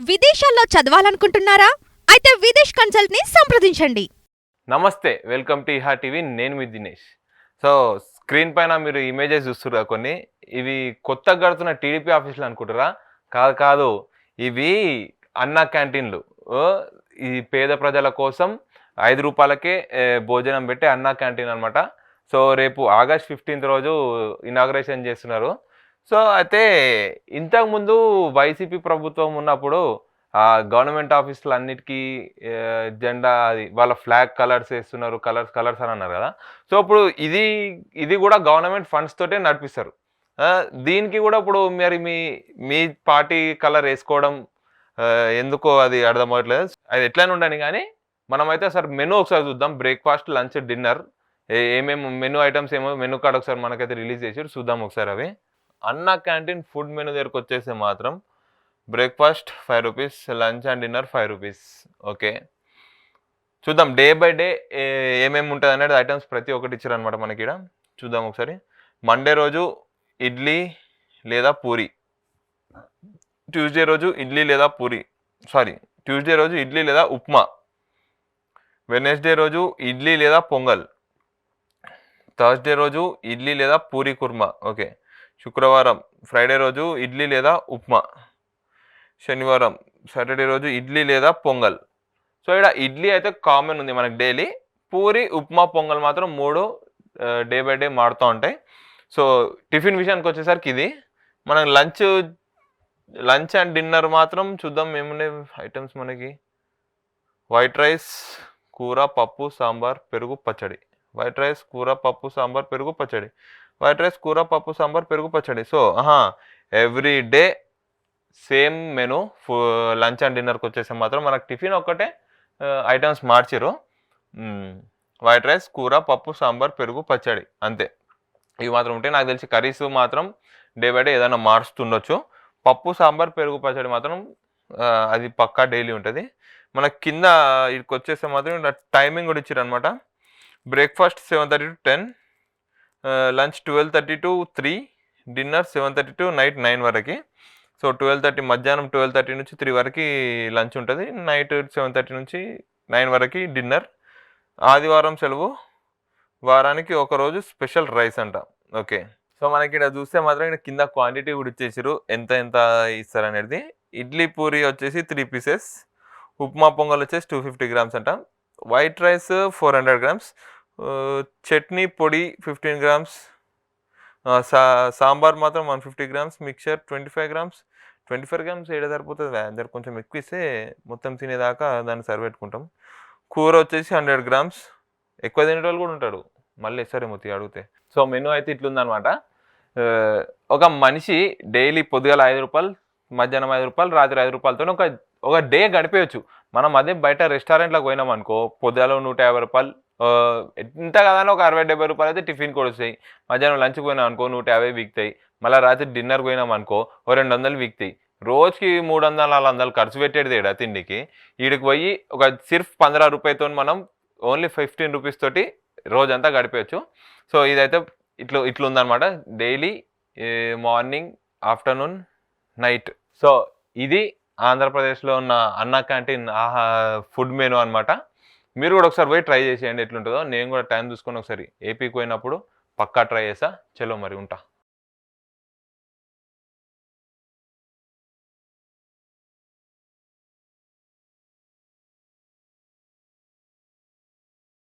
విదేశాల్లో చదవాలనుకుంటున్నారా? అయితే విదేశ్ కన్సల్ట్ ని సంప్రదించండి. నమస్తే, వెల్కమ్ టు ఇహా టీవీ. నేను మీ దినేష్. సో స్క్రీన్ పైన మీరు ఇమేజెస్ చూస్తున్నారు కొన్ని. ఇవి కొత్తగా కడుతున్న టీడీపీ ఆఫీసులు అనుకుంటారా? కాదు కాదు, ఇవి అన్నా క్యాంటీన్లు. ఈ పేద ప్రజల కోసం 5 రూపాయలకే భోజనం పెట్టే అన్నా క్యాంటీన్ అనమాట. సో రేపు ఆగస్ట్ 15 రోజు ఇనాగ్రేషన్ చేస్తున్నారు. సో అయితే ఇంతకుముందు వైసీపీ ప్రభుత్వం ఉన్నప్పుడు గవర్నమెంట్ ఆఫీసులు అన్నిటికీ జెండా అది వాళ్ళ ఫ్లాగ్ కలర్స్ వేస్తున్నారు, కలర్స్ అని అన్నారు కదా. సో ఇప్పుడు ఇది కూడా గవర్నమెంట్ ఫండ్స్ తోటే నడిపిస్తారు. దీనికి కూడా ఇప్పుడు మరి మీ మీ పార్టీ కలర్ వేసుకోవడం ఎందుకో అది అర్థం అవ్వట్లేదు. అది ఎట్లయినా ఉండని కానీ మనమైతే ఒకసారి మెనూ ఒకసారి చూద్దాం. బ్రేక్ఫాస్ట్, లంచ్, డిన్నర్ ఏమేమి మెనూ ఐటమ్స్ ఏమో మెనూ కార్డ్ ఒకసారి మనకైతే రిలీజ్ చేసి చూద్దాం ఒకసారి అవి. అన్నా క్యాంటీన్ ఫుడ్ మెనూ దగ్గరకు వచ్చేస్తే మాత్రం breakfast 5 rupees, lunch and dinner 5 rupees. Okay, చూద్దాం డే బై డే ఏమేమి ఉంటుంది అనేది ఐటమ్స్ ప్రతి ఒక్కటి ఇచ్చారు అనమాట మనకి ఇక్కడ. చూద్దాం ఒకసారి. మండే రోజు ఇడ్లీ లేదా పూరి, ట్యూస్డే రోజు ఇడ్లీ లేదా ఉప్మా, వెడ్నెస్డే రోజు ఇడ్లీ లేదా పొంగల్, థర్స్డే రోజు ఇడ్లీ లేదా పూరి కుర్మా. ఓకే, శుక్రవారం ఫ్రైడే రోజు ఇడ్లీ లేదా ఉప్మా, శనివారం సాటర్డే రోజు ఇడ్లీ లేదా పొంగల్. సో ఇక్కడ ఇడ్లీ అయితే కామన్ ఉంది మనకి డైలీ. పూరి, ఉప్మా, పొంగల్ మాత్రం 3 డే బై డే మారుతూ ఉంటాయి. సో టిఫిన్ విషయానికి వచ్చేసరికి ఇది. మనం లంచ్ అండ్ డిన్నర్ మాత్రం చూద్దాం ఏమున్నాయి ఐటమ్స్ మనకి. వైట్ రైస్, కూర, పప్పు, సాంబార్, పెరుగు, పచ్చడి. వైట్ రైస్, కూర, పప్పు, సాంబార్, పెరుగు, పచ్చడి. వైట్ రైస్, కూర, పప్పు, సాంబార్, పెరుగు, పచ్చడి. So every day same menu. Lunch and డిన్నర్కి వచ్చేసి మాత్రం మనకు టిఫిన్ ఒక్కటే ఐటమ్స్ మార్చిరు. వైట్ రైస్, కూర, పప్పు, సాంబార్, పెరుగు, పచ్చడి, అంతే. ఇవి మాత్రం ఉంటాయి. నాకు తెలిసి కర్రీస్ మాత్రం డే బై డే ఏదైనా మారుస్తుండొచ్చు. పప్పు, సాంబార్, పెరుగు, పచ్చడి మాత్రం అది పక్కా డైలీ ఉంటుంది. మనకి కింద ఇక్కడికి వచ్చేస్తే మాత్రం టైమింగ్ కూడా ఇచ్చారు అనమాట. Breakfast 7:30 to 10, lunch 12:30 to 3, dinner 7:30 to night 9 వరకు. సో 12:30 మధ్యాహ్నం 12:30 నుంచి 3 వరకు లంచ్ ఉంటుంది. నైట్ 7:30 నుంచి 9 వరకు డిన్నర్. ఆదివారం సెలవు, వారానికి ఒకరోజు స్పెషల్ రైస్ అంట. ఓకే, సో మనకి ఇక్కడ చూస్తే మాత్రం ఇక్కడ కింద క్వాంటిటీ కూడా ఇచ్చేసారు, ఎంత ఇస్తారు అనేది. ఇడ్లీ పూరి వచ్చేసి 3 పీసెస్, ఉప్మా పొంగల్ వచ్చేసి 250 grams అంట, వైట్ రైస్ 400 grams, చట్నీ పొడి 15 grams, సాంబార్ మాత్రం 150 grams, మిక్చర్ 25 grams. 25 grams ఏడా సరిపోతుంది, అందరు కొంచెం ఎక్కువ ఇస్తే మొత్తం తినేదాకా దాన్ని సరిపెట్టుకుంటాం. కూర వచ్చేసి 100 grams. ఎక్కువ తినే వాళ్ళు కూడా ఉంటాడు, మళ్ళీ ఇస్తారేమో అడిగితే. సో మెనూ అయితే ఇట్లుందనమాట. ఒక మనిషి డైలీ పొద్దుగాల 5 రూపాయలు, మధ్యాహ్నం 5 రూపాయలు, రాత్రి 5 రూపాయలతో ఒక డే గడిపేయచ్చు. మనం అదే బయట రెస్టారెంట్లకు పోయినాం అనుకో, పొద్దుగాల 150 రూపాయలు, ఎంత కదని ఒక 60-70 రూపాయలు అయితే టిఫిన్ కూడా వస్తాయి. మధ్యాహ్నం లంచ్కి పోయినాం అనుకో 150 వీక్తాయి. మళ్ళీ రాత్రి డిన్నర్కి పోయినాం అనుకో 200 వీక్తాయి. రోజుకి 300-400 ఖర్చు పెట్టేది ఇక్కడ తిండికి. వీడికి పోయి ఒక సిర్ఫ్ 15 రూపాయలతో మనం ఓన్లీ 15 రూపీస్ తోటి రోజంతా గడిపేయచ్చు. సో ఇదైతే ఇట్లుందనమాట daily, morning, afternoon, night. So ఇది ఆంధ్రప్రదేశ్లో ఉన్న అన్నా క్యాంటీన్ ఫుడ్ మెనూ అనమాట. మీరు కూడా ఒకసారి పోయి ట్రై చేసేయండి ఎట్లుంటుందో. నేను కూడా టైం చూసుకొని ఒకసారి ఏపీకి పోయినప్పుడు పక్కా ట్రై చేస్తా. చలో మరి ఉంటా.